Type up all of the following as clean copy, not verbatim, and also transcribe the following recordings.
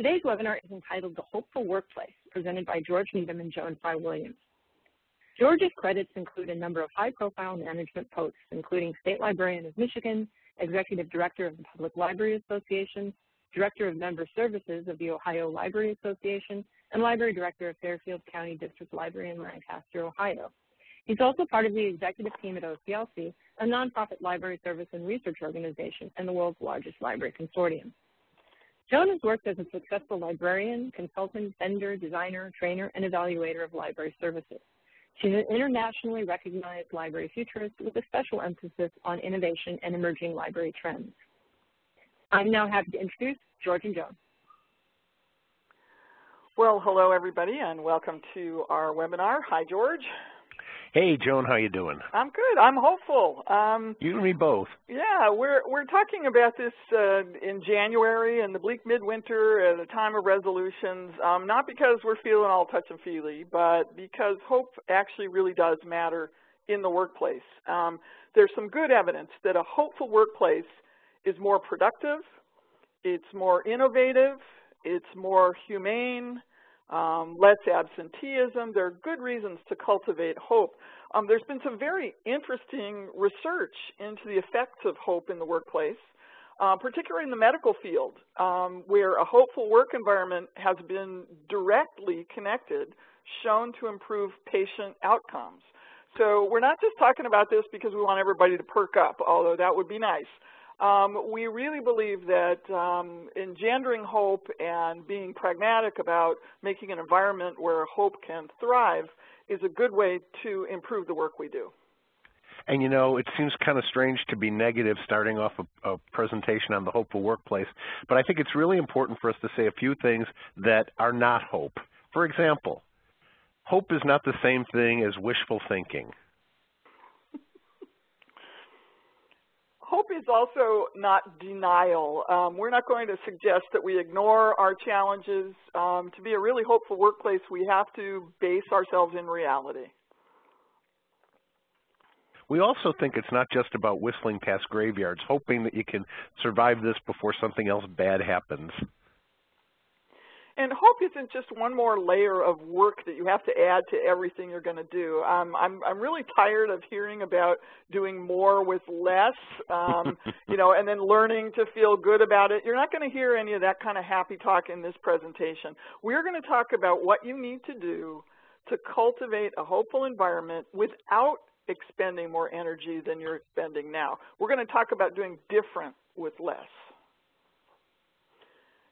Today's webinar is entitled The Hopeful Workplace, presented by George Needham and Joan Fry Williams. George's credits include a number of high-profile management posts, including State Librarian of Michigan, Executive Director of the Public Library Association, Director of Member Services of the Ohio Library Association, and Library Director of Fairfield County District Library in Lancaster, Ohio. He's also part of the executive team at OCLC, a nonprofit library service and research organization and the world's largest library consortium. Joan has worked as a successful librarian, consultant, vendor, designer, trainer, and evaluator of library services. She's an internationally recognized library futurist with a special emphasis on innovation and emerging library trends. I'm now happy to introduce George and Joan. Well, hello everybody, and welcome to our webinar. Hi, George. Hey, Joan, how you doing? I'm good. I'm hopeful. You and me both. Yeah, we're talking about this in January and the bleak midwinter at a time of resolutions, not because we're feeling all touchy-feely, but because hope actually really does matter in the workplace. There's some good evidence that a hopeful workplace is more productive, it's more innovative, it's more humane, less absenteeism. There are good reasons to cultivate hope. There's been some very interesting research into the effects of hope in the workplace, particularly in the medical field, where a hopeful work environment has been directly connected, shown to improve patient outcomes. So we're not just talking about this because we want everybody to perk up, although that would be nice. We really believe that engendering hope and being pragmatic about making an environment where hope can thrive is a good way to improve the work we do. And you know, it seems kind of strange to be negative starting off a presentation on the hopeful workplace, but I think it's really important for us to say a few things that are not hope. For example, hope is not the same thing as wishful thinking. Hope is also not denial. We're not going to suggest that we ignore our challenges. To be a really hopeful workplace, we have to base ourselves in reality. We also think it's not just about whistling past graveyards, hoping that you can survive this before something else bad happens. And hope isn't just one more layer of work that you have to add to everything you're going to do. I'm really tired of hearing about doing more with less, you know, and then learning to feel good about it. You're not going to hear any of that kind of happy talk in this presentation. We're going to talk about what you need to do to cultivate a hopeful environment without expending more energy than you're expending now. We're going to talk about doing different with less.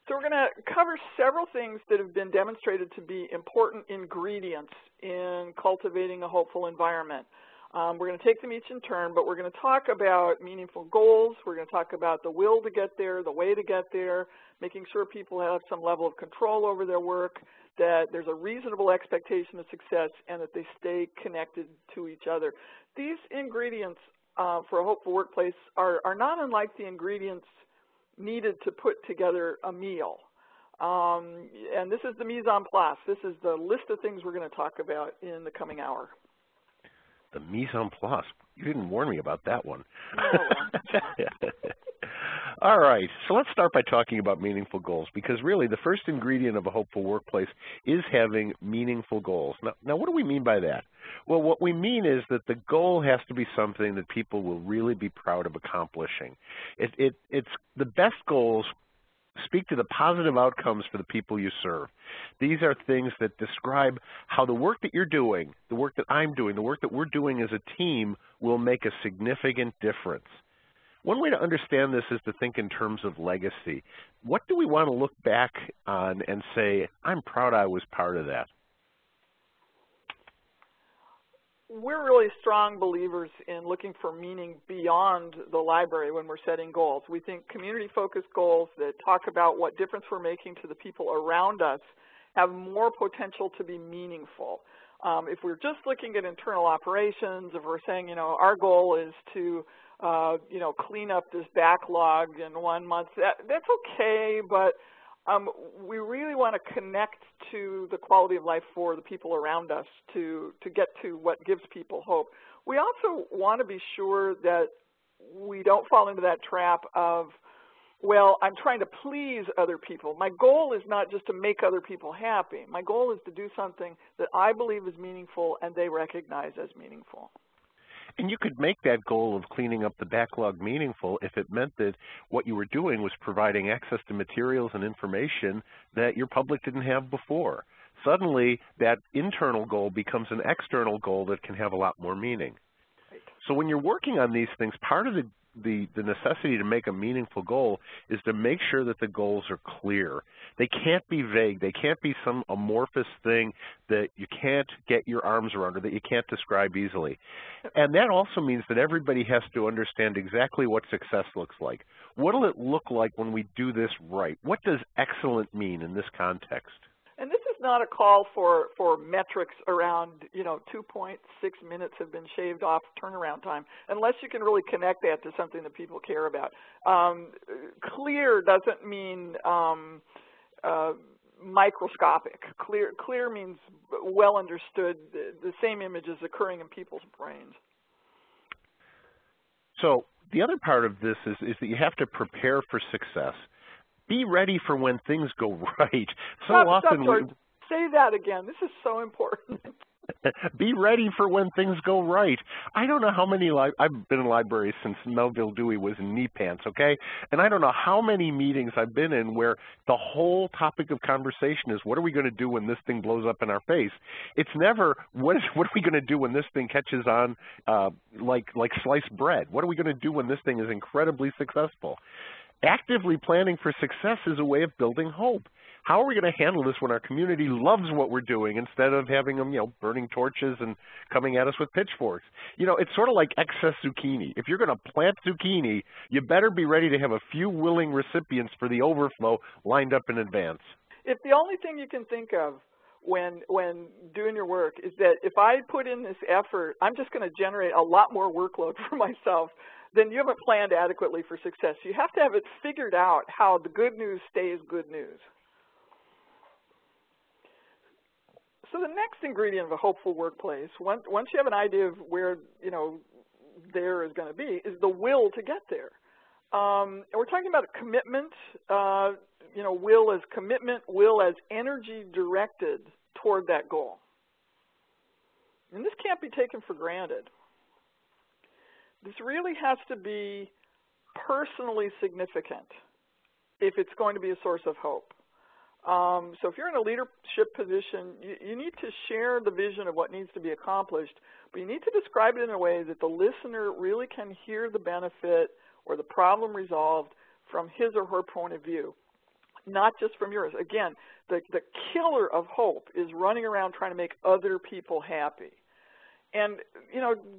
So we're going to cover several things that have been demonstrated to be important ingredients in cultivating a hopeful environment. We're going to take them each in turn, but we're going to talk about meaningful goals. We're going to talk about the will to get there, the way to get there, making sure people have some level of control over their work, that there's a reasonable expectation of success, and that they stay connected to each other. These ingredients for a hopeful workplace are not unlike the ingredients needed to put together a meal. And this is the mise en place. This is the list of things we're going to talk about in the coming hour. The mise en place. You didn't warn me about that one. All right, so let's start by talking about meaningful goals, because really the first ingredient of a hopeful workplace is having meaningful goals. Now what do we mean by that? Well, what we mean is that the goal has to be something that people will really be proud of accomplishing. It's the best goals speak to the positive outcomes for the people you serve. These are things that describe how the work that you're doing, the work that I'm doing, the work that we're doing as a team will make a significant difference. One way to understand this is to think in terms of legacy. What do we want to look back on and say, I'm proud I was part of that? We're really strong believers in looking for meaning beyond the library when we're setting goals. We think community-focused goals that talk about what difference we're making to the people around us have more potential to be meaningful. If we're just looking at internal operations, if we're saying, you know, our goal is to you know, clean up this backlog in 1 month, that's okay, but we really want to connect to the quality of life for the people around us to get to what gives people hope. We also want to be sure that we don't fall into that trap of well, I'm trying to please other people. My goal is not just to make other people happy. My goal is to do something that I believe is meaningful and they recognize as meaningful. And you could make that goal of cleaning up the backlog meaningful if it meant that what you were doing was providing access to materials and information that your public didn't have before. Suddenly, that internal goal becomes an external goal that can have a lot more meaning. Right. So when you're working on these things, part of the necessity to make a meaningful goal is to make sure that the goals are clear. They can't be vague. They can't be some amorphous thing that you can't get your arms around or that you can't describe easily. And that also means that everybody has to understand exactly what success looks like. What will it look like when we do this right? What does excellent mean in this context? And this is not a call for metrics around, 2.6 minutes have been shaved off turnaround time, unless you can really connect that to something that people care about. Clear doesn't mean microscopic. Clear means well understood, the same image is occurring in people's brains. So the other part of this is that you have to prepare for success. Be ready for when things go right. Stop, George. Say that again. This is so important. Be ready for when things go right. I don't know how many, I've been in libraries since Melville Dewey was in knee pants, okay? And I don't know how many meetings I've been in where the whole topic of conversation is, what are we going to do when this thing blows up in our face? It's never, what are we going to do when this thing catches on like sliced bread? What are we going to do when this thing is incredibly successful? Actively planning for success is a way of building hope. How are we going to handle this when our community loves what we're doing instead of having them, burning torches and coming at us with pitchforks? It's sort of like excess zucchini. If you're going to plant zucchini, you better be ready to have a few willing recipients for the overflow lined up in advance. If the only thing you can think of when doing your work is that if I put in this effort, I'm just going to generate a lot more workload for myself, then you haven't planned adequately for success. You have to have it figured out how the good news stays good news. So the next ingredient of a hopeful workplace, once you have an idea of where, there is going to be, is the will to get there. And we're talking about a commitment, will as commitment, will as energy directed toward that goal. And this can't be taken for granted. This really has to be personally significant if it's going to be a source of hope. So if you're in a leadership position, you need to share the vision of what needs to be accomplished, but you need to describe it in a way that the listener really can hear the benefit or the problem resolved from his or her point of view, not just from yours. Again, the killer of hope is running around trying to make other people happy. And,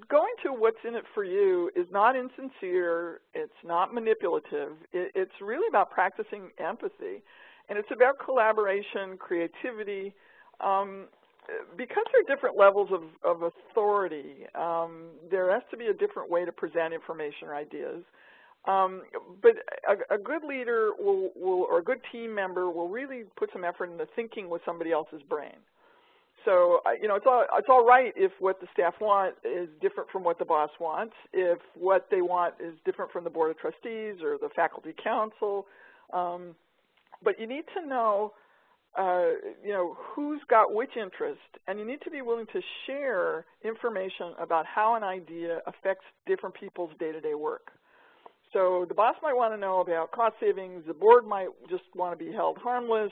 going to what's in it for you is not insincere, it's not manipulative, it's really about practicing empathy. And it's about collaboration, creativity. Because there are different levels of authority, there has to be a different way to present information or ideas. But a good leader or a good team member will really put some effort into thinking with somebody else's brain. So, it's all right if what the staff want is different from what the boss wants, if what they want is different from the board of trustees or the faculty council. But you need to know, who's got which interest, and you need to be willing to share information about how an idea affects different people's day-to-day work. So the boss might want to know about cost savings. The board might just want to be held harmless.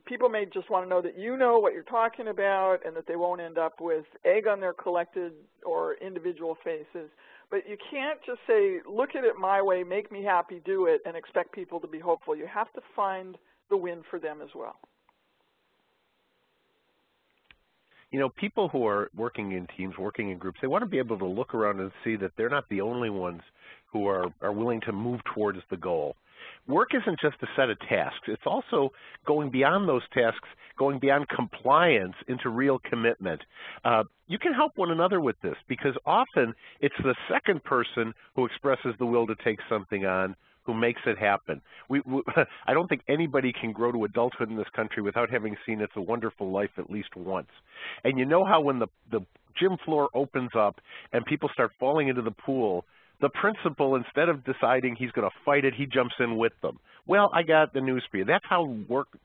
People may just want to know that you know what you're talking about and that they won't end up with egg on their collected or individual faces. But you can't just say, look at it my way, make me happy, do it, and expect people to be hopeful. You have to find the win for them as well. People who are working in teams, working in groups, they want to be able to look around and see that they're not the only ones who are willing to move towards the goal. Work isn't just a set of tasks. It's also going beyond those tasks, going beyond compliance into real commitment. You can help one another with this because often it's the second person who expresses the will to take something on who makes it happen. I don't think anybody can grow to adulthood in this country without having seen It's a Wonderful Life at least once. And you know how when the gym floor opens up and people start falling into the pool, The principal, instead of deciding he's going to fight it, he jumps in with them. Well, I got the news for you. That's how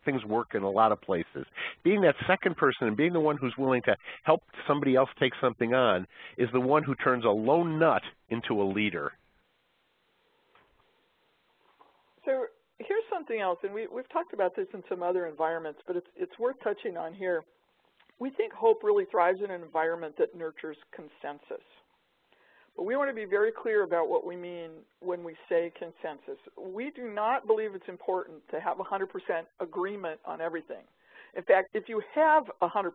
things work in a lot of places. Being that second person and being the one who's willing to help somebody else take something on is the one who turns a lone nut into a leader. So here's something else, and we've talked about this in some other environments, but it's worth touching on here. We think hope really thrives in an environment that nurtures consensus. But we want to be very clear about what we mean when we say consensus. We do not believe it's important to have 100% agreement on everything. In fact, if you have 100%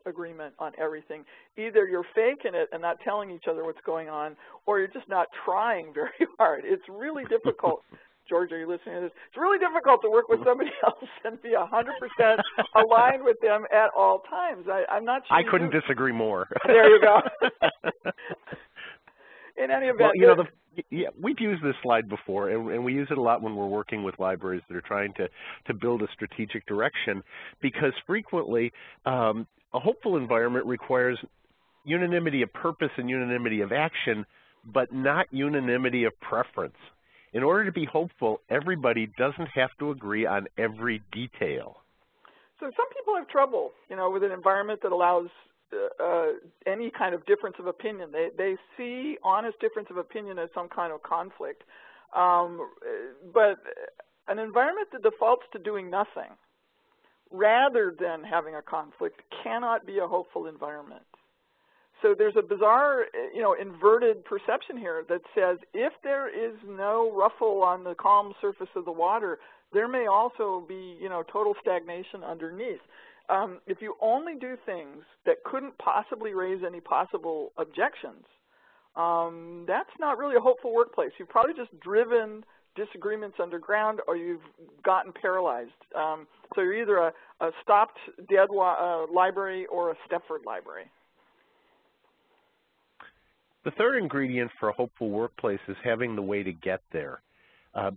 agreement on everything, either you're faking it and not telling each other what's going on, or you're just not trying very hard. It's really difficult. George, are you listening to this? It's really difficult to work with somebody else and be 100% aligned with them at all times. I'm not sure. I couldn't disagree more. There you go. In any event, well, we've used this slide before, and we use it a lot when we're working with libraries that are trying to build a strategic direction, because frequently a hopeful environment requires unanimity of purpose and unanimity of action, but not unanimity of preference. In order to be hopeful, everybody doesn't have to agree on every detail. So some people have trouble, with an environment that allows any kind of difference of opinion. They see honest difference of opinion as some kind of conflict. But an environment that defaults to doing nothing rather than having a conflict cannot be a hopeful environment. So there's a bizarre, inverted perception here that says if there is no ruffle on the calm surface of the water, there may also be, total stagnation underneath. If you only do things that couldn't possibly raise any possible objections, that's not really a hopeful workplace. You've probably just driven disagreements underground, or you've gotten paralyzed. So you're either a stopped dead library or a Stepford library. The third ingredient for a hopeful workplace is having the way to get there.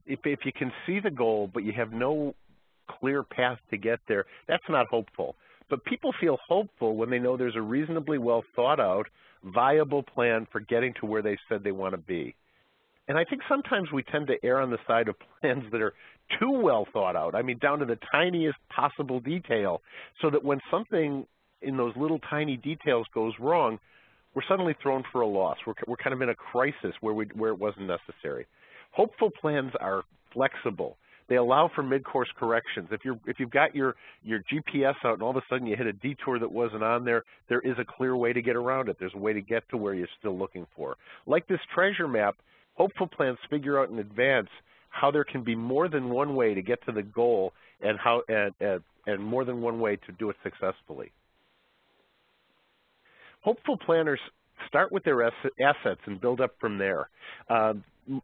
If you can see the goal, but you have no clear path to get there, that's not hopeful. But people feel hopeful when they know there's a reasonably well thought out, viable plan for getting to where they said they want to be. And I think sometimes we tend to err on the side of plans that are too well thought out, down to the tiniest possible detail, so that when something in those little tiny details goes wrong, we're suddenly thrown for a loss. We're kind of in a crisis where it wasn't necessary. Hopeful plans are flexible. They allow for mid-course corrections. If you've got your GPS out and all of a sudden you hit a detour that wasn't on there, there is a clear way to get around it. There's a way to get to where you're still looking for. Like this treasure map, hopeful plans figure out in advance how there can be more than one way to get to the goal and more than one way to do it successfully. Hopeful planners start with their assets and build up from there.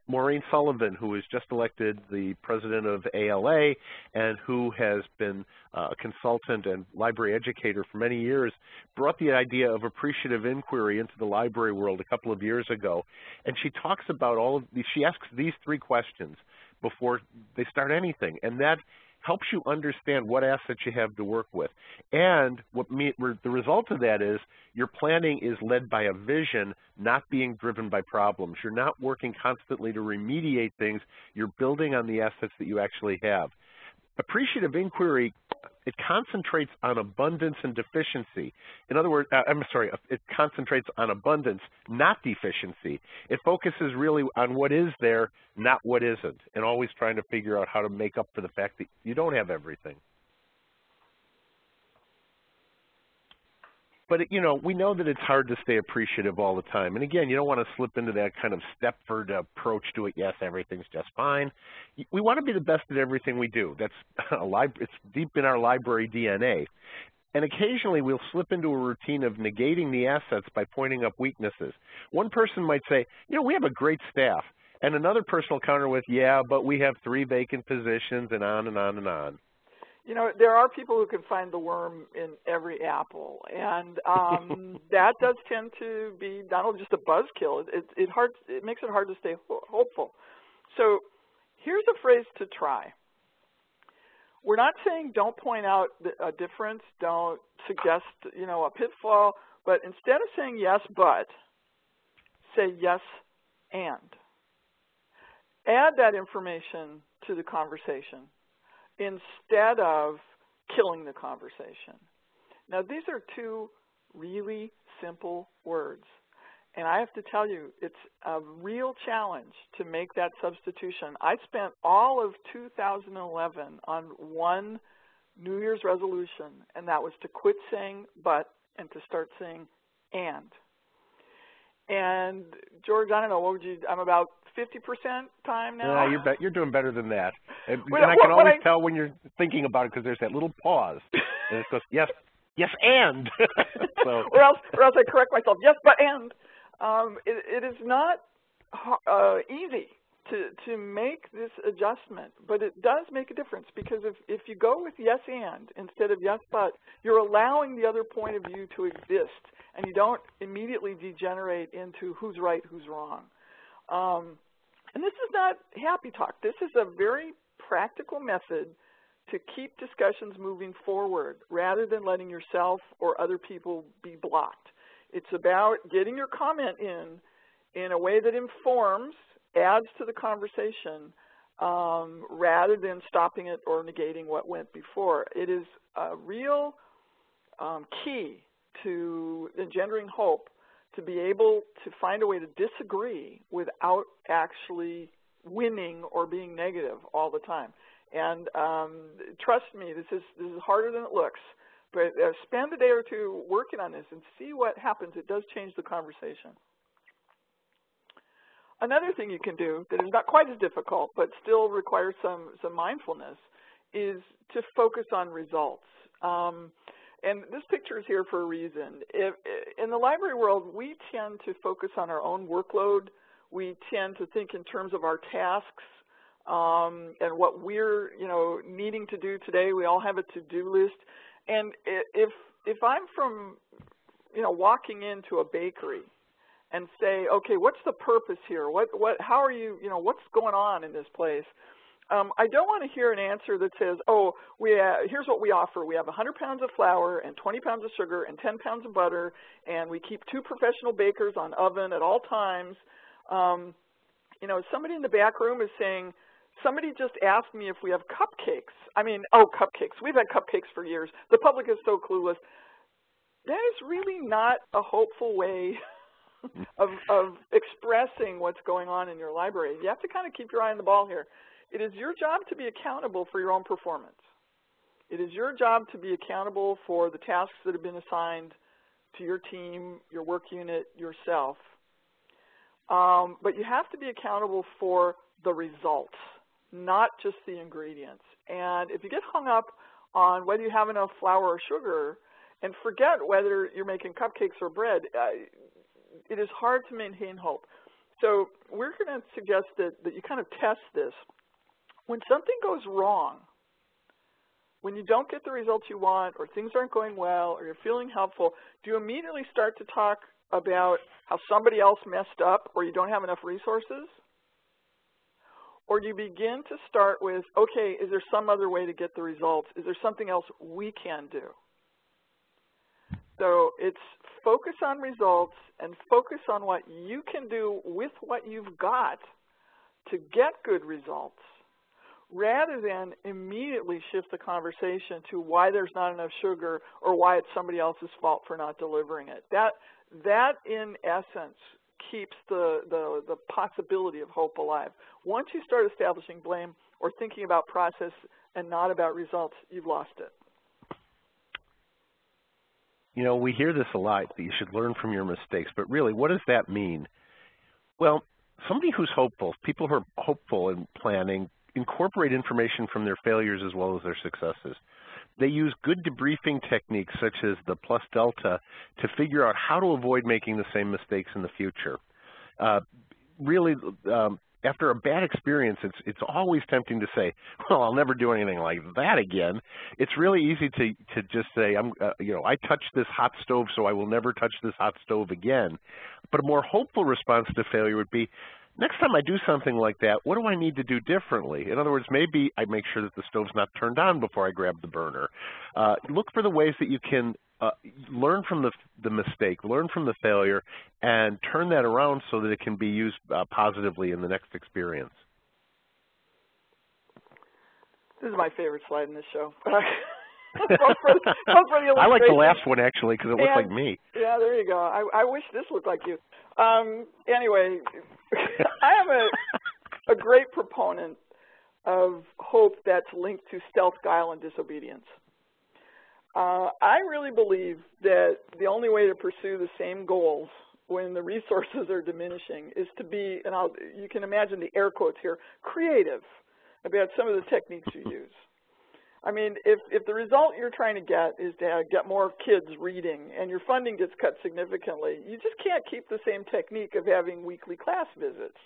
Maureen Sullivan, who was just elected the president of ALA and who has been a consultant and library educator for many years, brought the idea of appreciative inquiry into the library world a couple of years ago. And she talks about she asks these three questions before they start anything. And that helps you understand what assets you have to work with. And the result of that is your planning is led by a vision, not being driven by problems. You're not working constantly to remediate things. You're building on the assets that you actually have. Appreciative inquiry, it concentrates on abundance and deficiency. In other words, it concentrates on abundance, not deficiency. It focuses really on what is there, not what isn't, and always trying to figure out how to make up for the fact that you don't have everything. But, we know that it's hard to stay appreciative all the time. And again, you don't want to slip into that kind of Stepford approach to it. Yes, everything's just fine. We want to be the best at everything we do. That's it's deep in our library DNA. And occasionally we'll slip into a routine of negating the assets by pointing up weaknesses. One person might say, we have a great staff. And another person will counter with, yeah, but we have 3 vacant positions, and on and on and on. There are people who can find the worm in every apple, and that does tend to be not only just a buzzkill, it makes it hard to stay hopeful. So here's a phrase to try. We're not saying don't point out a difference, don't suggest, a pitfall, but instead of saying yes, but, say yes, and. add that information to the conversation instead of killing the conversation. Now, these are two really simple words. And I have to tell you, it's a real challenge to make that substitution. I spent all of 2011 on one New Year's resolution, and that was to quit saying but and to start saying and. And George, I don't know, what would you, I'm about 50% time now? Yeah, you're doing better than that. And I can always tell when you're thinking about it because there's that little pause. And it goes, yes, and. So. or else I correct myself, yes, but and. It is not easy to make this adjustment, but it does make a difference, because if you go with yes and instead of yes but, you're allowing the other point of view to exist, and you don't immediately degenerate into who's right, who's wrong. And this is not happy talk. This is a very practical method to keep discussions moving forward rather than letting yourself or other people be blocked. It's about getting your comment in a way that informs, adds to the conversation, rather than stopping it or negating what went before. It is a real key to engendering hope to be able to find a way to disagree without actually winning or being negative all the time. And trust me, this is harder than it looks. But spend a day or two working on this and see what happens. It does change the conversation. Another thing you can do that is not quite as difficult but still requires some mindfulness is to focus on results. And this picture is here for a reason. In the library world, we tend to focus on our own workload. We tend to think in terms of our tasks and what we're needing to do today. We all have a to-do list. And if I'm from, walking into a bakery and say, okay, what's the purpose here? How are you, what's going on in this place? I don't want to hear an answer that says, oh, here's what we offer. We have 100 pounds of flour and 20 pounds of sugar and 10 pounds of butter, and we keep 2 professional bakers on oven at all times. Somebody in the back room is saying, somebody just asked me if we have cupcakes. I mean, cupcakes. We've had cupcakes for years. The public is so clueless. That is really not a hopeful way of expressing what's going on in your library. You have to kind of keep your eye on the ball here. It is your job to be accountable for your own performance. It is your job to be accountable for the tasks that have been assigned to your team, your work unit, yourself. But you have to be accountable for the results, not just the ingredients. And if you get hung up on whether you have enough flour or sugar and forget whether you're making cupcakes or bread, it is hard to maintain hope. So we're going to suggest that you kind of test this. When something goes wrong, when you don't get the results you want, or things aren't going well, or you're feeling helpful, do you immediately start to talk about how somebody else messed up or you don't have enough resources? Or do you begin to start with, okay, is there some other way to get the results? Is there something else we can do? So it's focus on results and focus on what you can do with what you've got to get good results, rather than immediately shift the conversation to why there's not enough sugar or why it's somebody else's fault for not delivering it. That in essence, keeps the possibility of hope alive. Once you start establishing blame or thinking about process and not about results, you've lost it. We hear this a lot, that you should learn from your mistakes, but really, what does that mean? Well, somebody who's hopeful, people who are hopeful in planning, incorporate information from their failures as well as their successes. They use good debriefing techniques such as the plus delta to figure out how to avoid making the same mistakes in the future. Really, after a bad experience, it's always tempting to say, well, I'll never do anything like that again. It's really easy to just say, I touched this hot stove, so I will never touch this hot stove again. But a more hopeful response to failure would be, next time I do something like that, what do I need to do differently? In other words, maybe I make sure that the stove's not turned on before I grab the burner. Look for the ways that you can learn from the mistake, learn from the failure, and turn that around so that it can be used positively in the next experience. This is my favorite slide in this show. both for the I like the illustration. last one, actually, because it looks like me. Yeah, there you go. I wish this looked like you. Anyway, I am a great proponent of hope that's linked to stealth, guile, and disobedience. I really believe that the only way to pursue the same goals when the resources are diminishing is to be, and you can imagine the air quotes here, creative about some of the techniques you use. I mean, if the result you're trying to get is to get more kids reading and your funding gets cut significantly, you just can't keep the same technique of having weekly class visits.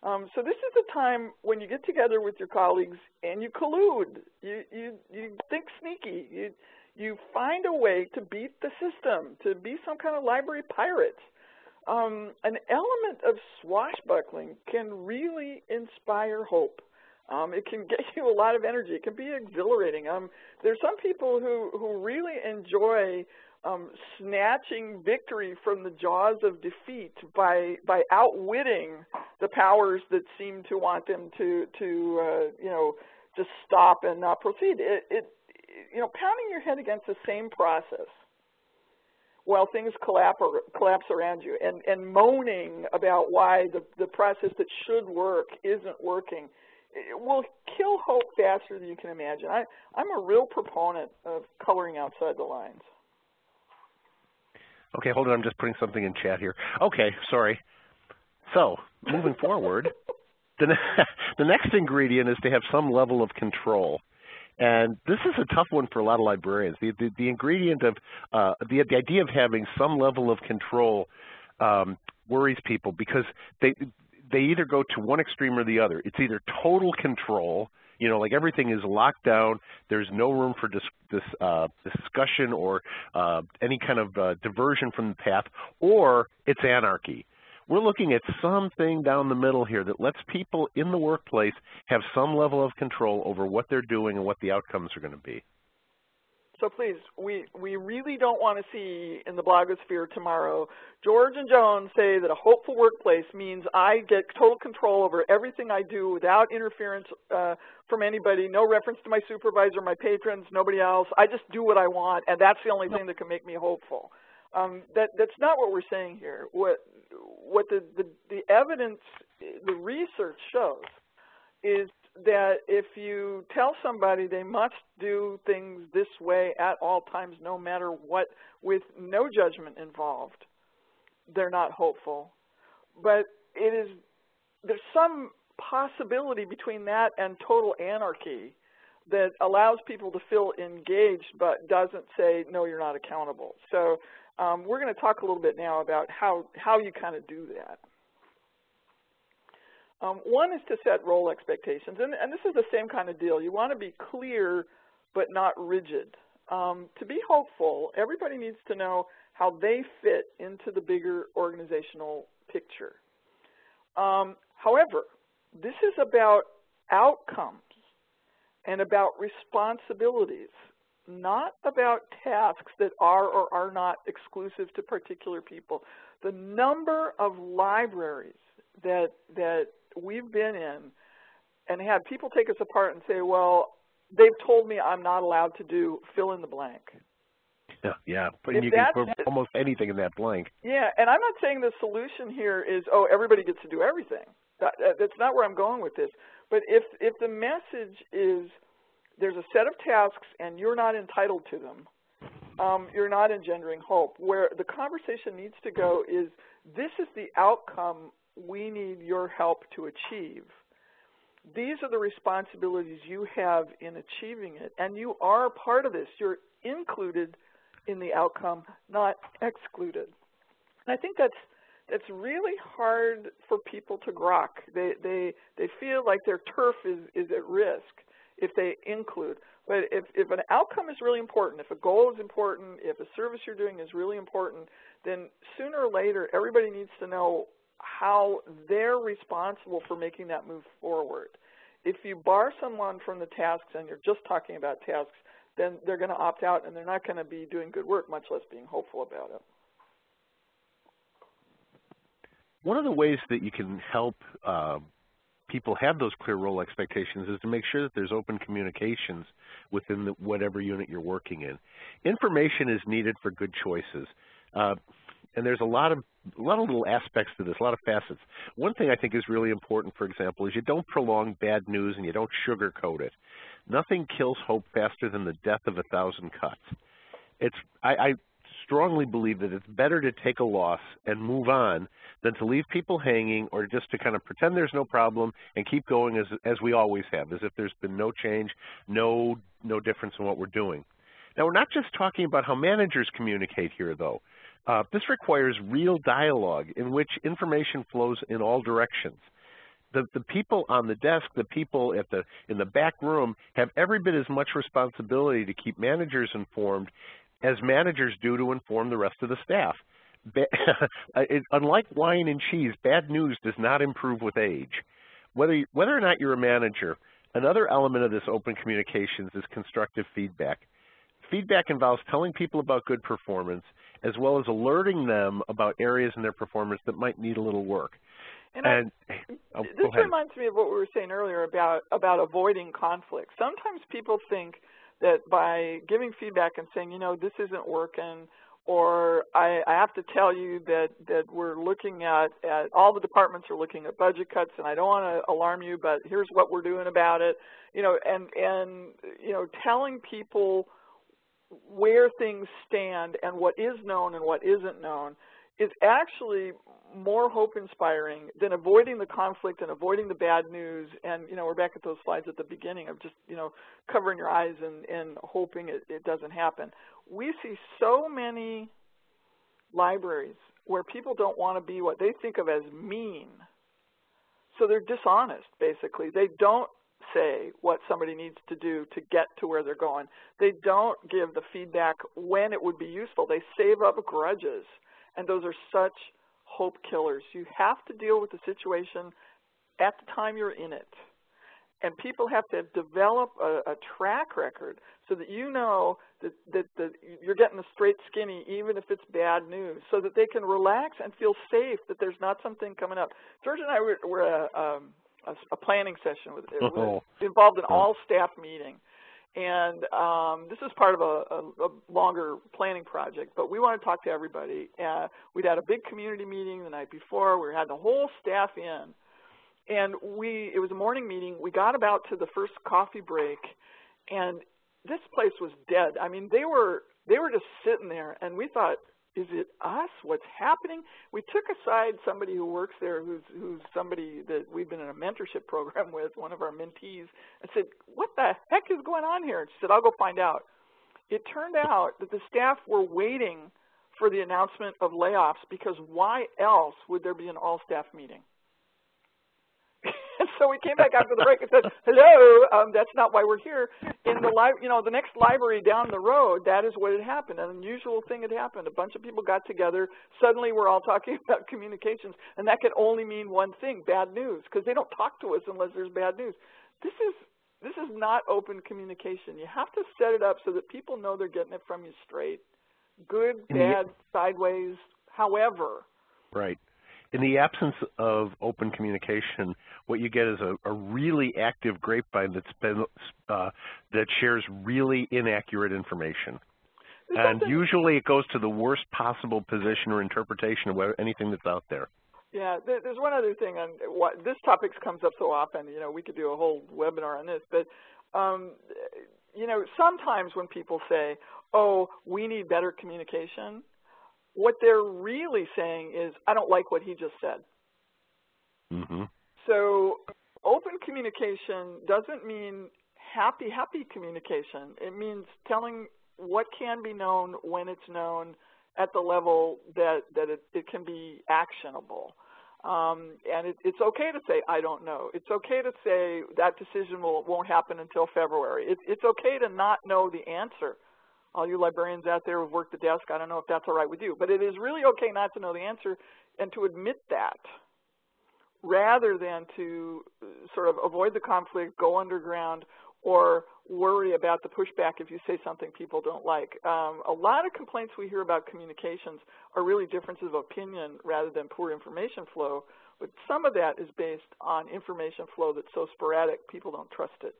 So this is the time when you get together with your colleagues and you collude. You think sneaky. You find a way to beat the system, to be some kind of library pirate. An element of swashbuckling can really inspire hope. It can get you a lot of energy. It can be exhilarating. There's some people who really enjoy snatching victory from the jaws of defeat by outwitting the powers that seem to want them to just stop and not proceed. Pounding your head against the same process while things collapse around you, and moaning about why the process that should work isn't working, it will kill hope faster than you can imagine. I'm a real proponent of coloring outside the lines. Okay, hold on. I'm just putting something in chat here. Okay, sorry. So, moving forward, the next ingredient is to have some level of control. And this is a tough one for a lot of librarians. The ingredient of, the idea of having some level of control worries people because they either go to one extreme or the other. It's either total control, like everything is locked down, there's no room for discussion or any kind of diversion from the path, or it's anarchy. We're looking at something down the middle here that lets people in the workplace have some level of control over what they're doing and what the outcomes are going to be. So please, we really don't want to see in the blogosphere tomorrow George and Joan say that a hopeful workplace means I get total control over everything I do without interference from anybody, no reference to my supervisor, my patrons, nobody else. I just do what I want, and that's the only thing that can make me hopeful. That's not what we're saying here. What the evidence, the research shows is that if you tell somebody they must do things this way at all times, no matter what, with no judgment involved, they're not hopeful. But there's some possibility between that and total anarchy that allows people to feel engaged but doesn't say, no, you're not accountable. So we're going to talk a little bit now about how you kind of do that. One is to set role expectations, and this is the same kind of deal. You want to be clear but not rigid. To be hopeful, everybody needs to know how they fit into the bigger organizational picture. However, this is about outcomes and about responsibilities, not about tasks that are or are not exclusive to particular people. The number of libraries that we've been in and had people take us apart and say, well, they've told me I'm not allowed to do fill in the blank. Yeah, but you can put almost anything in that blank. Yeah, and I'm not saying the solution here is, oh, everybody gets to do everything. That's not where I'm going with this. But if the message is there's a set of tasks and you're not entitled to them, you're not engendering hope. Where the conversation needs to go is, this is the outcome we need your help to achieve. These are the responsibilities you have in achieving it, and you are part of this. You're included in the outcome, not excluded. And I think that's really hard for people to grok. They feel like their turf is at risk if they include. But if an outcome is really important, if a goal is important, if a service you're doing is really important, then sooner or later everybody needs to know how they're responsible for making that move forward. If you bar someone from the tasks and you're just talking about tasks, then they're going to opt out and they're not going to be doing good work, much less being hopeful about it. One of the ways that you can help people have those clear role expectations is to make sure that there's open communications within whatever unit you're working in. Information is needed for good choices. And there's a lot of little aspects to this, a lot of facets. One thing I think is really important, for example, is you don't prolong bad news and you don't sugarcoat it. Nothing kills hope faster than the death of 1,000 cuts. I strongly believe that it's better to take a loss and move on than to leave people hanging or just to kind of pretend there's no problem and keep going as we always have, as if there's been no change, no difference in what we're doing. Now, we're not just talking about how managers communicate here, though. This requires real dialogue in which information flows in all directions. The people on the desk, the people in the back room have every bit as much responsibility to keep managers informed as managers do to inform the rest of the staff. Unlike wine and cheese, bad news does not improve with age. Whether or not you're a manager, another element of this open communications is constructive feedback. Feedback involves telling people about good performance as well as alerting them about areas in their performance that might need a little work. And this reminds me of what we were saying earlier about avoiding conflict. Sometimes people think that by giving feedback and saying, you know, this isn't working, or I have to tell you that we're looking at all the departments are looking at budget cuts, and I don't want to alarm you, but here's what we're doing about it. You know, and you know, telling people where things stand and what is known and what isn't known is actually more hope-inspiring than avoiding the conflict and avoiding the bad news. And, you know, we're back at those slides at the beginning of just, you know, covering your eyes and hoping it doesn't happen. We see so many libraries where people don't want to be what they think of as mean. So they're dishonest, basically. They don't say what somebody needs to do to get to where they're going. They don't give the feedback when it would be useful. They save up grudges, and those are such hope killers. You have to deal with the situation at the time you're in it. And people have to develop a track record so that you know that you're getting the straight skinny even if it's bad news, so that they can relax and feel safe that there's not something coming up. George and I were a planning session involved an all-staff meeting. And this is part of a longer planning project, but we want to talk to everybody. We'd had a big community meeting the night before. We had the whole staff in. And it was a morning meeting. We got about to the first coffee break, and this place was dead. I mean, they were just sitting there, and we thought, is it us? What's happening? We took aside somebody who works there who's somebody that we've been in a mentorship program with, one of our mentees, and said, what the heck is going on here? And she said, I'll go find out. It turned out that the staff were waiting for the announcement of layoffs because why else would there be an all-staff meeting? And so we came back after the break and said, hello, that's not why we're here. In the next library down the road, that is what had happened. An unusual thing had happened. A bunch of people got together. Suddenly we're all talking about communications, and that could only mean one thing, bad news, because they don't talk to us unless there's bad news. This is not open communication. You have to set it up so that people know they're getting it from you straight. Good, bad, sideways, however. Right. In the absence of open communication, what you get is a really active grapevine that shares really inaccurate information. And usually it goes to the worst possible position or interpretation of anything that's out there. Yeah, there's one other thing, and this topic comes up so often, you know, we could do a whole webinar on this, but, you know, sometimes when people say, oh, we need better communication, what they're really saying is, I don't like what he just said. Mm-hmm. So open communication doesn't mean happy communication. It means telling what can be known when it's known at the level that it can be actionable. And it's okay to say, I don't know. It's okay to say that decision won't happen until February. It's okay to not know the answer. All you librarians out there who've worked the desk, I don't know if that's all right with you, but it is really okay not to know the answer and to admit that rather than to sort of avoid the conflict, go underground, or worry about the pushback if you say something people don't like. A lot of complaints we hear about communications are really differences of opinion rather than poor information flow, But some of that is based on information flow that's so sporadic, people don't trust it.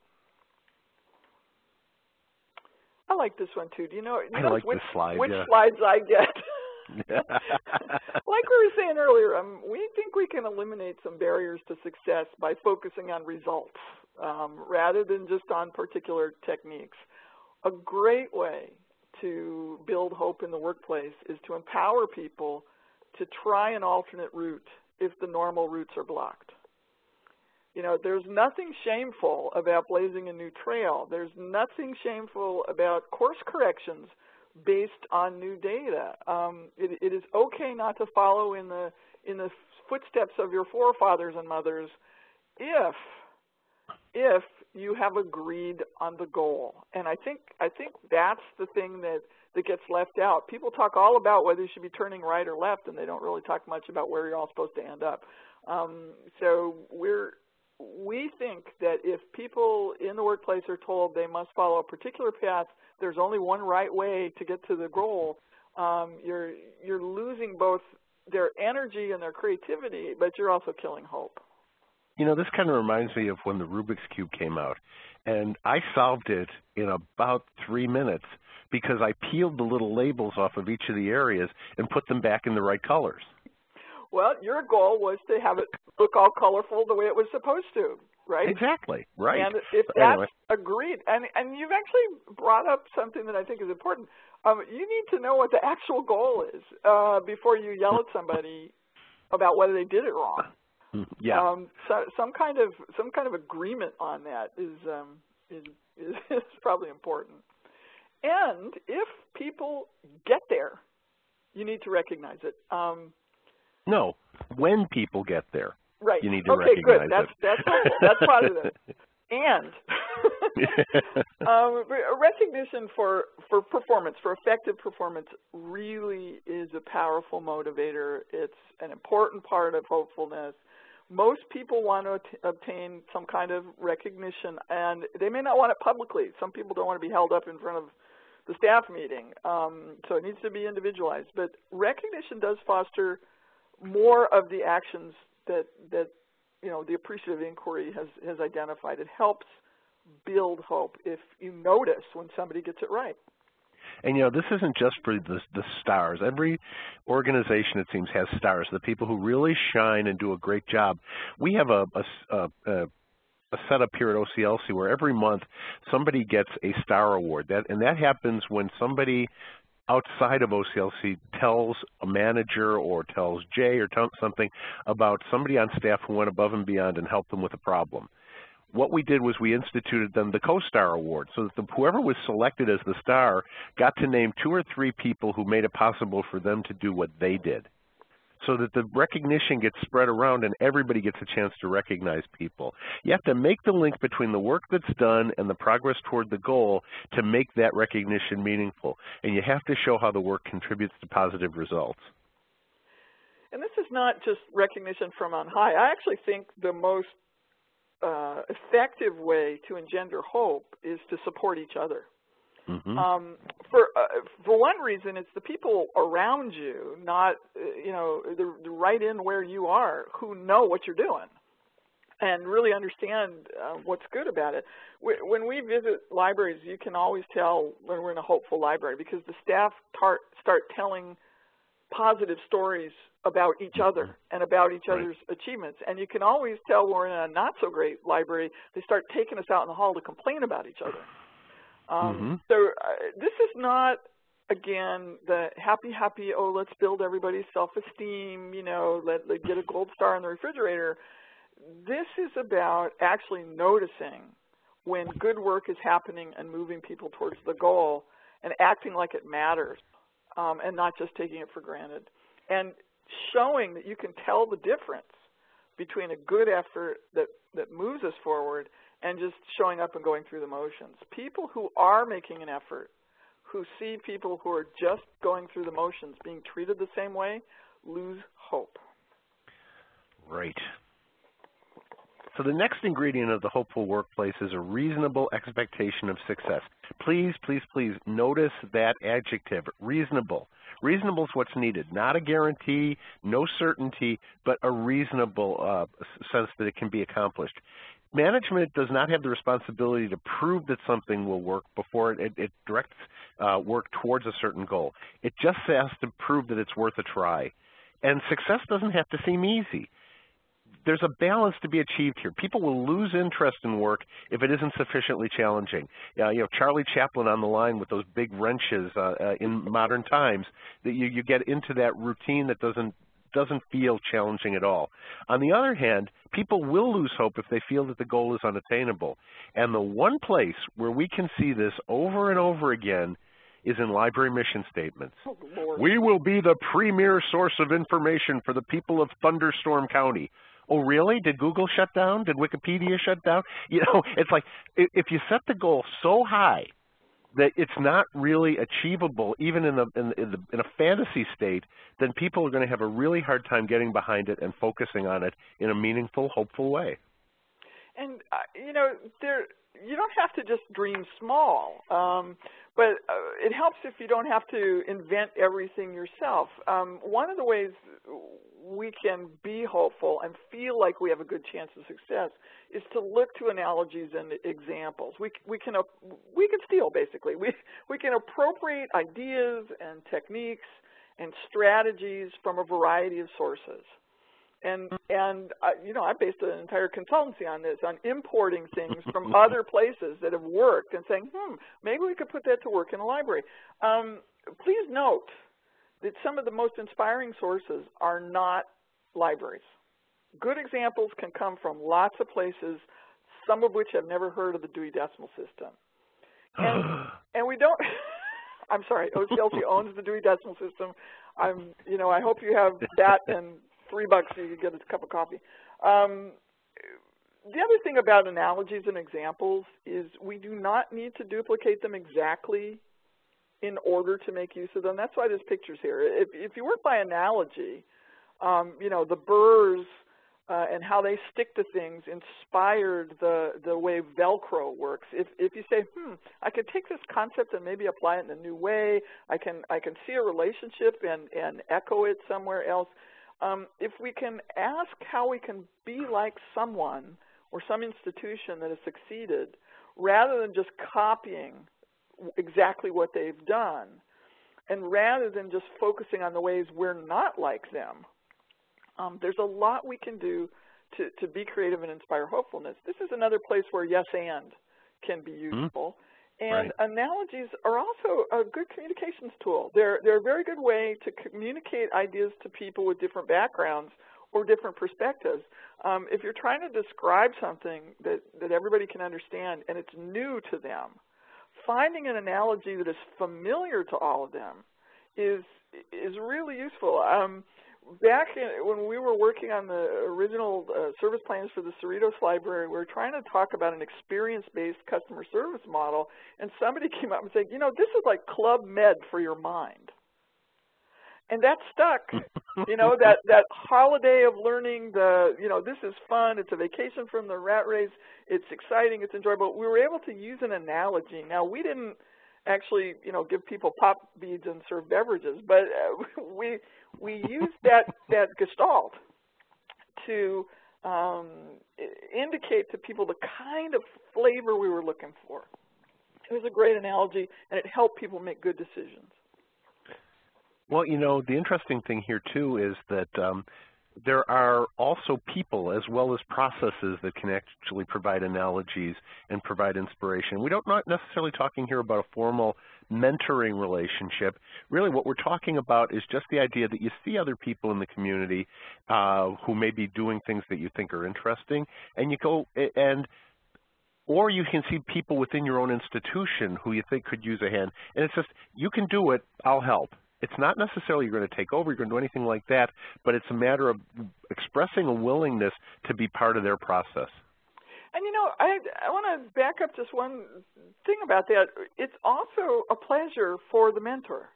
I like this one too. Do you know like which, this slide, which yeah. slides I get? Like we were saying earlier, we think we can eliminate some barriers to success by focusing on results rather than just on particular techniques. A great way to build hope in the workplace is to empower people to try an alternate route if the normal routes are blocked. You know, there's nothing shameful about blazing a new trail. There's nothing shameful about course corrections based on new data. It is okay not to follow in the footsteps of your forefathers and mothers if you have agreed on the goal. And I think that's the thing that gets left out. People talk all about whether you should be turning right or left, and they don't really talk much about where you're all supposed to end up. So we think that if people in the workplace are told they must follow a particular path, there's only one right way to get to the goal, you're losing both their energy and their creativity, but you're also killing hope. You know, this kind of reminds me of when the Rubik's Cube came out, and I solved it in about 3 minutes because I peeled the little labels off of each of the areas and put them back in the right colors. Well, your goal was to have it look all colorful the way it was supposed to, right? Exactly, right. And if that's agreed, and you've actually brought up something that I think is important. You need to know what the actual goal is before you yell at somebody about whether they did it wrong. Yeah. So some kind of agreement on that is probably important. And if people get there, you need to recognize it. No, when people get there, right. You need to recognize it. That's helpful. That's positive. And recognition for performance, for effective performance, really is a powerful motivator. It's an important part of hopefulness. Most people want to obtain some kind of recognition, and they may not want it publicly. Some people don't want to be held up in front of the staff meeting, so it needs to be individualized. But recognition does foster more of the actions that you know the appreciative inquiry has identified. It helps build hope if you notice when somebody gets it right. And, you know, this isn't just for the stars. Every organization, it seems, has stars, the people who really shine and do a great job. We have a setup here at OCLC where every month somebody gets a star award. And that happens when somebody outside of OCLC tells a manager or tells Jay or something about somebody on staff who went above and beyond and helped them with a problem. What we did was we instituted them the Co-Star Award, so that whoever was selected as the star got to name 2 or 3 people who made it possible for them to do what they did, so that the recognition gets spread around and everybody gets a chance to recognize people. You have to make the link between the work that's done and the progress toward the goal to make that recognition meaningful, and you have to show how the work contributes to positive results. And this is not just recognition from on high. I actually think the most effective way to engender hope is to support each other. Mm-hmm. For one reason, it's the people around you, not the right in where you are, who know what you're doing and really understand what's good about it. When we visit libraries, you can always tell when we're in a hopeful library because the staff start telling positive stories about each other and about each other's achievements. And you can always tell when we're in a not-so-great library, they start taking us out in the hall to complain about each other. So this is not, again, the happy, oh, let's build everybody's self-esteem, let get a gold star on the refrigerator. This is about actually noticing when good work is happening and moving people towards the goal and acting like it matters and not just taking it for granted. And showing that you can tell the difference between a good effort that moves us forward and just showing up and going through the motions. People who are making an effort, who see people who are just going through the motions being treated the same way, lose hope. Right. So the next ingredient of the hopeful workplace is a reasonable expectation of success. Please, please, please notice that adjective, reasonable. Reasonable is what's needed, not a guarantee, no certainty, but a reasonable sense that it can be accomplished. Management does not have the responsibility to prove that something will work before it directs work towards a certain goal. It just has to prove that it's worth a try. And success doesn't have to seem easy. There's a balance to be achieved here. People will lose interest in work if it isn't sufficiently challenging. Charlie Chaplin on the line with those big wrenches in modern times, that you get into that routine that doesn't feel challenging at all. On the other hand, people will lose hope if they feel that the goal is unattainable. And the one place where we can see this over and over again is in library mission statements. Oh, Lord. We will be the premier source of information for the people of Thunderstorm County. Oh, really? Did Google shut down? Did Wikipedia shut down? It's like if you set the goal so high that it's not really achievable, even in a fantasy state, then people are going to have a really hard time getting behind it and focusing on it in a meaningful, hopeful way. And you don't have to just dream small, but it helps if you don't have to invent everything yourself. One of the ways we can be hopeful and feel like we have a good chance of success is to look to analogies and examples. We can steal, basically. We can appropriate ideas and techniques and strategies from a variety of sources. And I based an entire consultancy on this, on importing things from other places that have worked and saying, maybe we could put that to work in a library. Please note that some of the most inspiring sources are not libraries. Good examples can come from lots of places, some of which have never heard of the Dewey Decimal System. And we don't, I'm sorry, OCLC owns the Dewey Decimal System. I hope you have that and $3 so you can get a cup of coffee. The other thing about analogies and examples is we do not need to duplicate them exactly in order to make use of them. That's why there's pictures here. If you work by analogy, the burrs and how they stick to things inspired the way Velcro works. If you say, I could take this concept and maybe apply it in a new way, I can see a relationship and echo it somewhere else. If we can ask how we can be like someone or some institution that has succeeded, rather than just copying exactly what they've done, and rather than just focusing on the ways we're not like them, there's a lot we can do to be creative and inspire hopefulness. This is another place where yes and can be useful. And analogies are also a good communications tool. They're a very good way to communicate ideas to people with different backgrounds or different perspectives. If you're trying to describe something that everybody can understand and it's new to them, finding an analogy that is familiar to all of them is really useful. Back when we were working on the original service plans for the Cerritos Library, we were trying to talk about an experience-based customer service model, and somebody came up and said, this is like Club Med for your mind. And that stuck, that holiday of learning, this is fun, it's a vacation from the rat race, it's exciting, it's enjoyable. We were able to use an analogy. Now, we didn't actually, give people pop beads and serve beverages, but we used that gestalt to indicate to people the kind of flavor we were looking for. It was a great analogy, and it helped people make good decisions. Well, the interesting thing here, too, is that there are also people as well as processes that can actually provide analogies and provide inspiration. We don't not necessarily talking here about a formal mentoring relationship. Really what we're talking about is just the idea that you see other people in the community who may be doing things that you think are interesting, and you go or you can see people within your own institution who you think could use a hand, and it's just, you can do it, I'll help. It's not necessarily you're going to take over, you're going to do anything like that, but it's a matter of expressing a willingness to be part of their process. And I want to back up just one thing about that. It's also a pleasure for the mentor.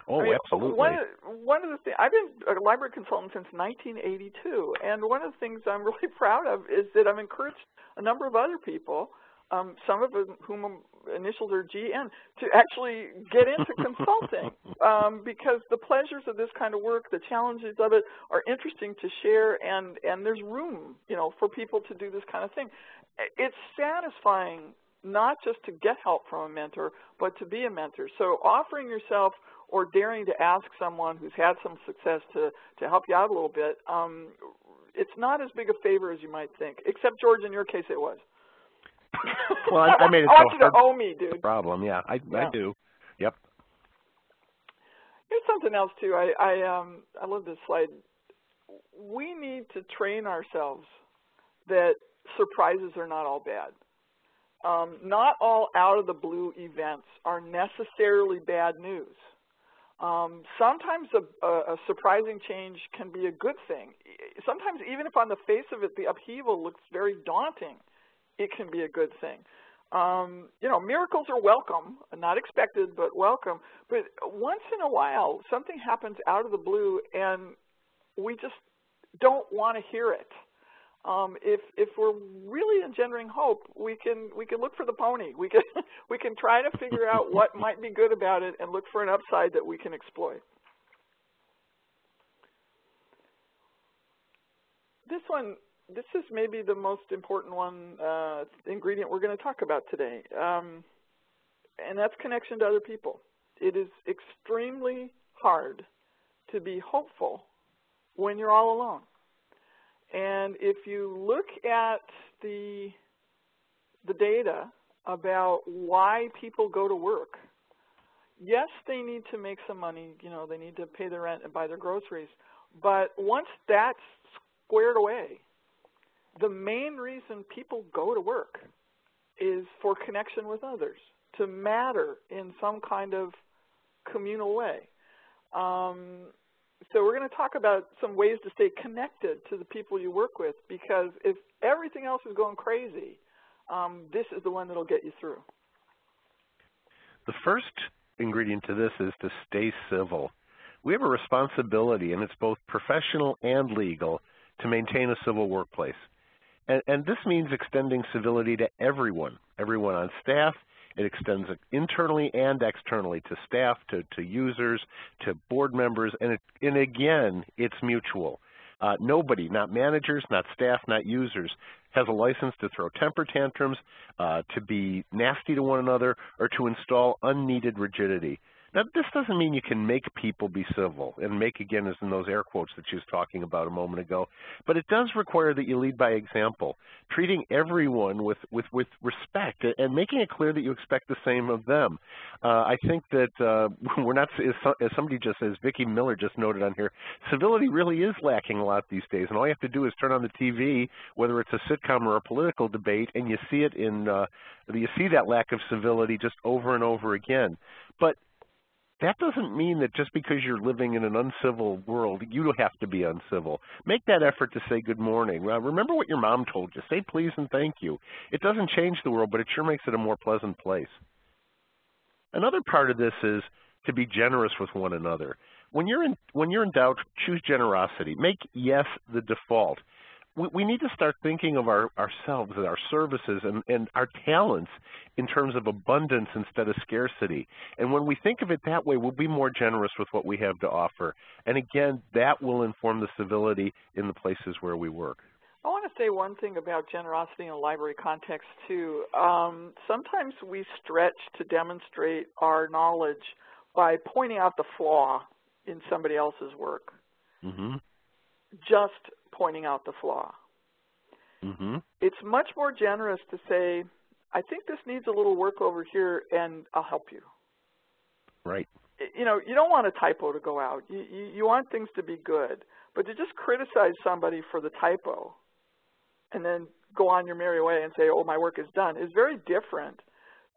Oh, I mean, absolutely. One of the things, I've been a library consultant since 1982, and one of the things I'm really proud of is that I've encouraged a number of other people, some of whom initials are GN, to actually get into consulting, because the pleasures of this kind of work, the challenges of it, are interesting to share, and there's room, for people to do this kind of thing. It's satisfying not just to get help from a mentor, but to be a mentor. So offering yourself or daring to ask someone who's had some success to help you out a little bit, it's not as big a favor as you might think. Except, George, in your case, it was. Well, I made it I so want you to hard. owe me, dude. Problem, yeah, I do. Yep. Here's something else too. I love this slide. We need to train ourselves that surprises are not all bad. Not all out-of-the-blue events are necessarily bad news. Sometimes a surprising change can be a good thing. Sometimes, even if on the face of it the upheaval looks very daunting, it can be a good thing. Miracles are welcome, not expected, but welcome. But once in a while, something happens out of the blue, and we just don't want to hear it. If we're really engendering hope, we can look for the pony. We can try to figure out what might be good about it and look for an upside that we can exploit. This is maybe the most important one ingredient we're going to talk about today, and that's connection to other people. It is extremely hard to be hopeful when you're all alone. And if you look at the data about why people go to work, yes, they need to make some money. They need to pay their rent and buy their groceries. But once that's squared away, the main reason people go to work is for connection with others, to matter in some kind of communal way. So we're going to talk about some ways to stay connected to the people you work with, because if everything else is going crazy, this is the one that will get you through. The first ingredient to this is to stay civil. We have a responsibility, and it's both professional and legal, to maintain a civil workplace. And this means extending civility to everyone on staff. It extends internally and externally to staff, to users, to board members, and again, it's mutual. Nobody, not managers, not staff, not users, has a license to throw temper tantrums, to be nasty to one another, or to install unneeded rigidity. Now, this doesn't mean you can make people be civil, and make, again, is in those air quotes that she was talking about a moment ago, but it does require that you lead by example, treating everyone with respect and making it clear that you expect the same of them. I think that we're not, as somebody just, as Vicki Miller just noted on here, civility really is lacking a lot these days, and all you have to do is turn on the TV, whether it's a sitcom or a political debate, and you see it you see that lack of civility just over and over again. But that doesn't mean that just because you're living in an uncivil world, you have to be uncivil. Make that effort to say good morning. Remember what your mom told you. Say please and thank you. It doesn't change the world, but it sure makes it a more pleasant place. Another part of this is to be generous with one another. When you're in doubt, choose generosity. Make yes the default. We need to start thinking of ourselves and our services and our talents in terms of abundance instead of scarcity. And when we think of it that way, we'll be more generous with what we have to offer. And again, that will inform the civility in the places where we work. I want to say one thing about generosity in a library context, too. Sometimes we stretch to demonstrate our knowledge by pointing out the flaw in somebody else's work. Mm-hmm. Just pointing out the flaw. Mm-hmm. It's much more generous to say, I think this needs a little work over here, and I'll help you. Right. You don't want a typo to go out. You want things to be good. But to just criticize somebody for the typo and then go on your merry way and say, oh, my work is done, is very different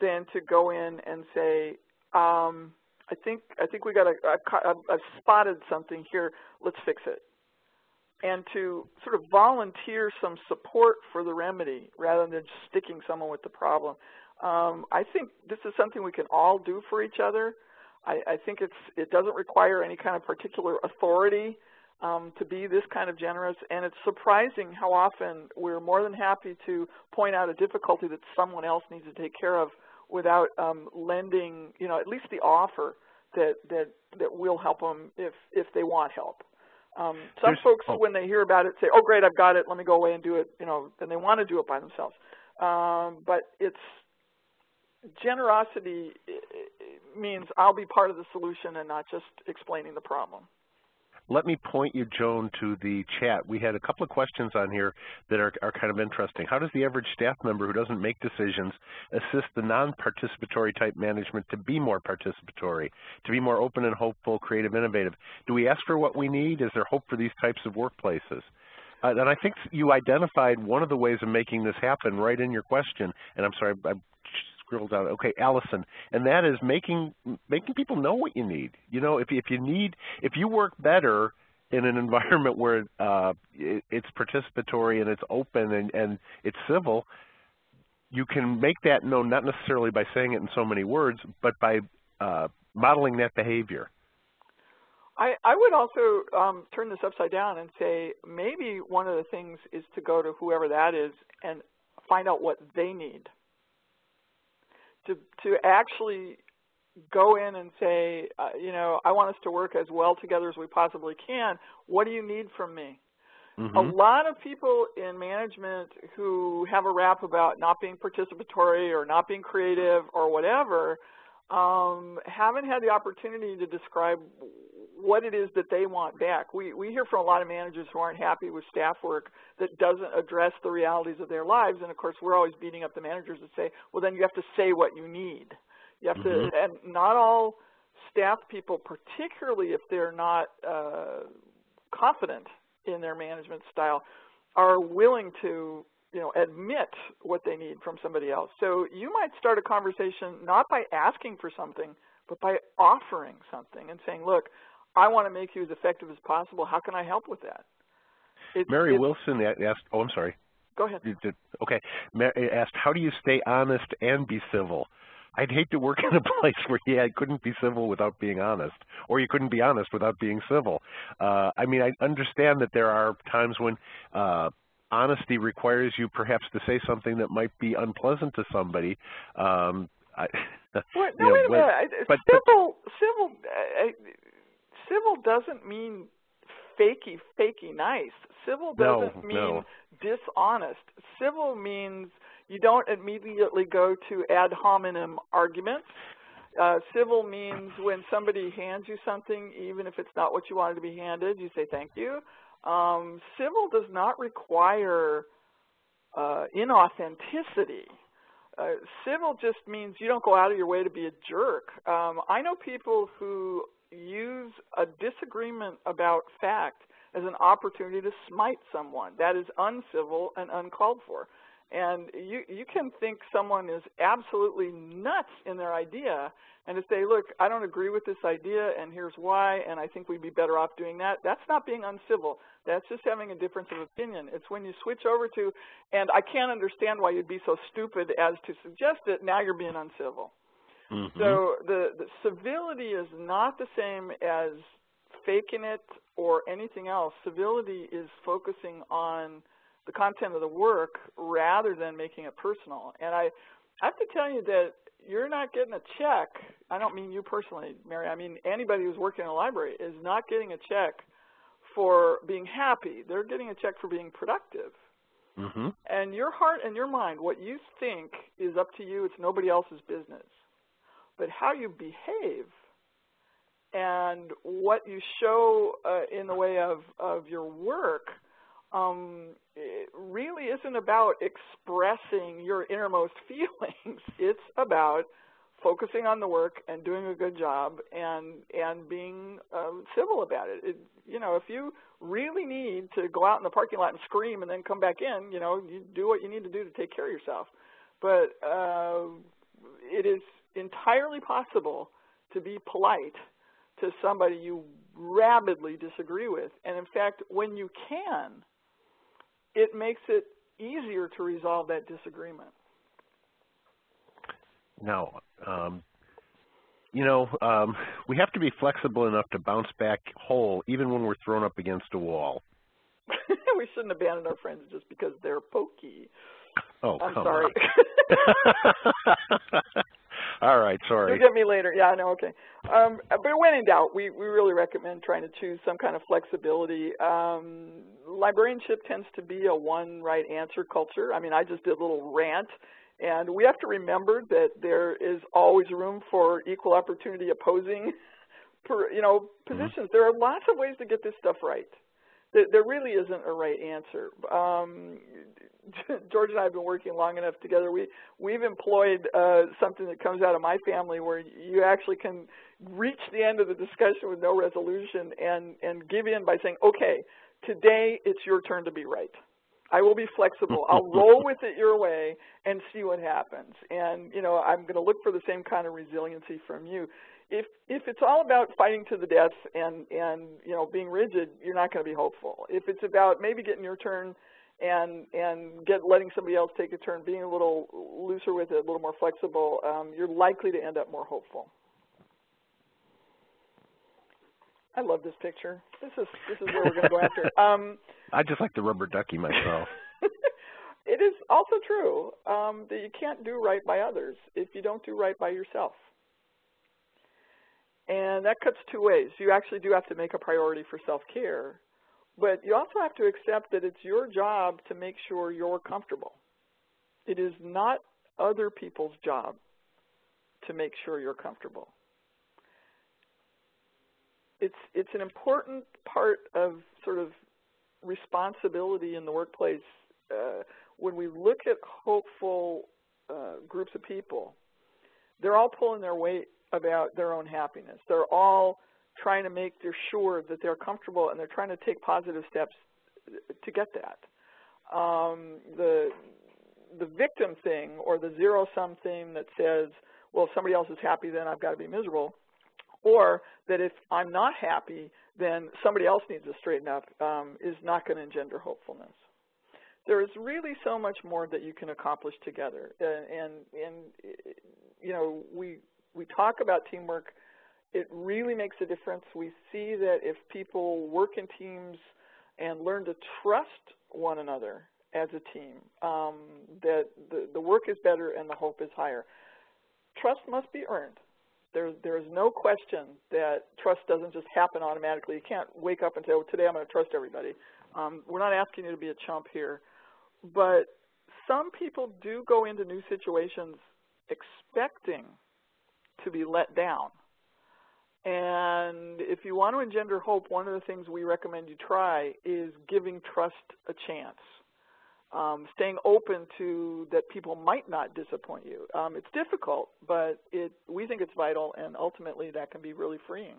than to go in and say, I think we got I've spotted something here, let's fix it. And to sort of volunteer some support for the remedy rather than just sticking someone with the problem. I think this is something we can all do for each other. I think it doesn't require any kind of particular authority to be this kind of generous, and it's surprising how often we're more than happy to point out a difficulty that someone else needs to take care of without lending, at least the offer that we'll help them if they want help. Some folks, when they hear about it, say, "Oh, great, I've got it. Let me go away and do it." And they want to do it by themselves. But generosity means I'll be part of the solution and not just explaining the problem. Let me point you, Joan, to the chat. We had a couple of questions on here that are kind of interesting. How does the average staff member who doesn't make decisions assist the non-participatory type management to be more participatory, to be more open and hopeful, creative, innovative? Do we ask for what we need? Is there hope for these types of workplaces? And I think you identified one of the ways of making this happen right in your question. And I'm sorry, I scrolled down. Okay, Allison, and that is making people know what you need. If you work better in an environment where it's participatory and it's open and it's civil, you can make that known not necessarily by saying it in so many words, but by modeling that behavior. I would also turn this upside down and say maybe one of the things is to go to whoever that is and find out what they need. To actually go in and say, I want us to work as well together as we possibly can. What do you need from me? Mm-hmm. A lot of people in management who have a rap about not being participatory or not being creative or whatever haven't had the opportunity to describe what it is that they want back. We hear from a lot of managers who aren't happy with staff work that doesn't address the realities of their lives, and of course we're always beating up the managers and say, well, then you have to say what you need. You have to, and not all staff people, particularly if they're not confident in their management style, are willing to admit what they need from somebody else. So you might start a conversation not by asking for something, but by offering something and saying, look, I want to make you as effective as possible. How can I help with that? Mary Wilson asked, oh, I'm sorry. Go ahead. Okay. Mary asked, how do you stay honest and be civil? I'd hate to work in a place where you couldn't be civil without being honest, or you couldn't be honest without being civil. I mean, I understand that there are times when honesty requires you perhaps to say something that might be unpleasant to somebody. Wait a minute. Civil doesn't mean fakey nice. Civil doesn't mean dishonest. Civil means you don't immediately go to ad hominem arguments. Civil means when somebody hands you something, even if it's not what you wanted to be handed, you say thank you. Civil does not require inauthenticity. Civil just means you don't go out of your way to be a jerk. I know people who use a disagreement about fact as an opportunity to smite someone. That is uncivil and uncalled for. And you can think someone is absolutely nuts in their idea and to say, look, I don't agree with this idea and here's why, and I think we'd be better off doing that. That's not being uncivil. That's just having a difference of opinion. It's when you switch over to, and I can't understand why you'd be so stupid as to suggest it, now you're being uncivil. Mm-hmm. So the civility is not the same as faking it or anything else. Civility is focusing on the content of the work rather than making it personal. And I have to tell you that you're not getting a check. I don't mean you personally, Mary. I mean anybody who's working in a library is not getting a check for being happy. They're getting a check for being productive. Mm-hmm. And your heart and your mind, what you think is up to you. It's nobody else's business. But how you behave and what you show in the way of your work it really isn't about expressing your innermost feelings. It's about focusing on the work and doing a good job and being civil about it. If you really need to go out in the parking lot and scream and then come back in, you do what you need to do to take care of yourself. But it is entirely possible to be polite to somebody you rabidly disagree with. And in fact, when you can, it makes it easier to resolve that disagreement. Now, we have to be flexible enough to bounce back whole even when we're thrown up against a wall. We shouldn't abandon our friends just because they're pokey. Oh, I'm come sorry. on. All right, sorry. You'll get me later. Yeah, no, okay. But when in doubt, we really recommend trying to choose some kind of flexibility. Librarianship tends to be a one right answer culture. I mean, I just did a little rant. And we have to remember that there is always room for equal opportunity opposing positions. There are lots of ways to get this stuff right. There really isn't a right answer. George and I have been working long enough together. We've employed something that comes out of my family where you actually can reach the end of the discussion with no resolution and give in by saying, okay, today it's your turn to be right. I will be flexible. I'll roll with it your way and see what happens. And, I'm going to look for the same kind of resiliency from you. If it's all about fighting to the death and being rigid, you're not going to be hopeful. If it's about maybe getting your turn and letting somebody else take a turn, being a little looser with it, a little more flexible, you're likely to end up more hopeful. I love this picture. This is where we're going to go after. I just like the rubber ducky myself. It is also true that you can't do right by others if you don't do right by yourself. And that cuts two ways. You actually do have to make a priority for self-care, but you also have to accept that it's your job to make sure you're comfortable. It is not other people's job to make sure you're comfortable. It's an important part of sort of responsibility in the workplace. When we look at hopeful groups of people, they're all pulling their weight about their own happiness. They're all trying to make sure that they're comfortable, and they're trying to take positive steps to get that. The victim thing, or the zero-sum thing that says, well, if somebody else is happy, then I've got to be miserable, or that if I'm not happy, then somebody else needs to straighten up, is not going to engender hopefulness. There is really so much more that you can accomplish together. We talk about teamwork. It really makes a difference. We see that if people work in teams and learn to trust one another as a team, that the work is better and the hope is higher. Trust must be earned. There is no question that trust doesn't just happen automatically. You can't wake up and say, oh, today I'm going to trust everybody. We're not asking you to be a chump here. But some people do go into new situations expecting to be let down. And if you want to engender hope, one of the things we recommend you try is giving trust a chance. Staying open to that people might not disappoint you. It's difficult, but we think it's vital, and ultimately that can be really freeing.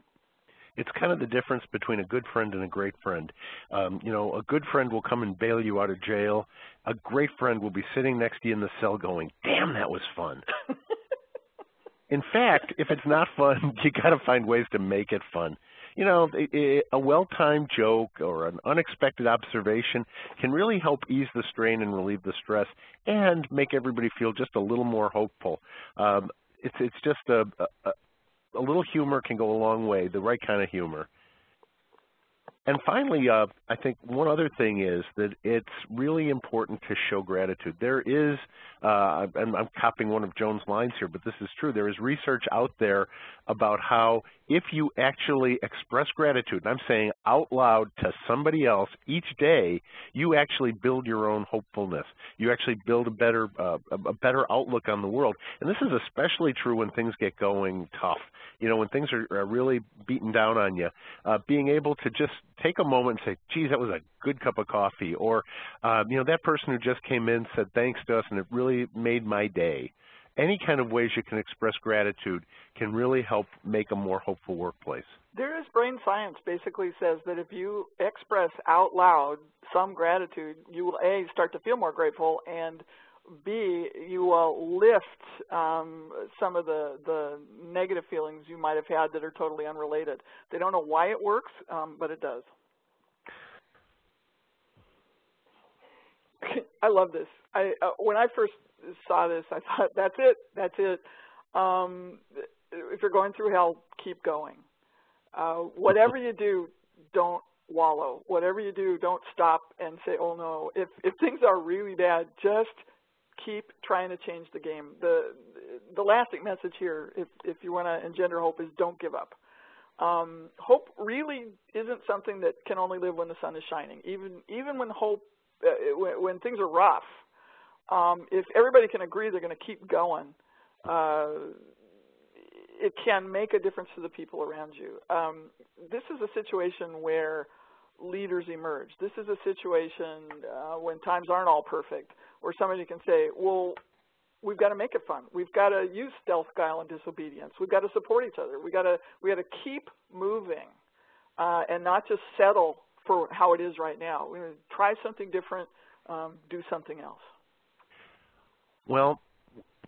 It's kind of the difference between a good friend and a great friend. A good friend will come and bail you out of jail. A great friend will be sitting next to you in the cell going, damn, that was fun. In fact, if it's not fun, you got to find ways to make it fun. A well-timed joke or an unexpected observation can really help ease the strain and relieve the stress and make everybody feel just a little more hopeful. It's just a little humor can go a long way, the right kind of humor. And finally, I think one other thing is that it's really important to show gratitude. There is, and I'm copying one of Joan's lines here, but this is true. There is research out there about how if you actually express gratitude, and I'm saying out loud to somebody else each day, you actually build your own hopefulness. You actually build a better outlook on the world. And this is especially true when things get going tough. When things are really beaten down on you, being able to just take a moment and say, geez, that was a good cup of coffee, or, that person who just came in said thanks to us and it really made my day. Any kind of ways you can express gratitude can really help make a more hopeful workplace. There is brain science basically says that if you express out loud some gratitude, you will, A, start to feel more grateful, and B, you will lift some of the negative feelings you might have had that are totally unrelated. They don't know why it works, but it does. I love this. When I first saw this, I thought, that's it. if you're going through hell, keep going. Whatever you do, don't wallow. Whatever you do, don't stop and say, oh no. If things are really bad, just keep trying to change the game. The lasting message here, if you want to engender hope, is don't give up. Hope really isn't something that can only live when the sun is shining. Even when hope, when things are rough, if everybody can agree they're going to keep going, it can make a difference to the people around you. This is a situation where leaders emerge. This is a situation when times aren't all perfect, where somebody can say, well, we've got to make it fun. We've got to use stealth, guile, and disobedience. We've got to support each other. We got to keep moving and not just settle for how it is right now. We're going to try something different, do something else. Well,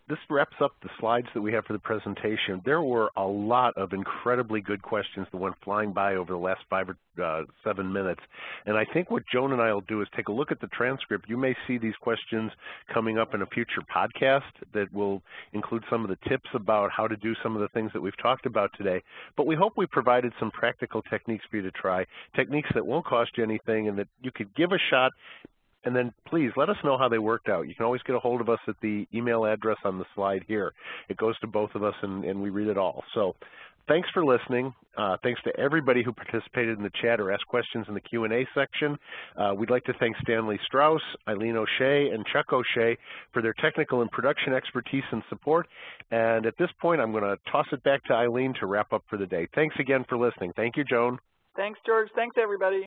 this wraps up the slides that we have for the presentation. There were a lot of incredibly good questions that went flying by over the last 5 or 7 minutes. And I think what Joan and I will do is take a look at the transcript. You may see these questions coming up in a future podcast that will include some of the tips about how to do some of the things that we've talked about today. But we hope we provided some practical techniques for you to try, techniques that won't cost you anything and that you could give a shot. And then please let us know how they worked out. You can always get a hold of us at the email address on the slide here. It goes to both of us, and we read it all. So thanks for listening. Thanks to everybody who participated in the chat or asked questions in the Q&A section. We'd like to thank Stanley Strauss, Eileen O'Shea, and Chuck O'Shea for their technical and production expertise and support. And at this point, I'm going to toss it back to Eileen to wrap up for the day. Thanks again for listening. Thank you, Joan. Thanks, George. Thanks, everybody.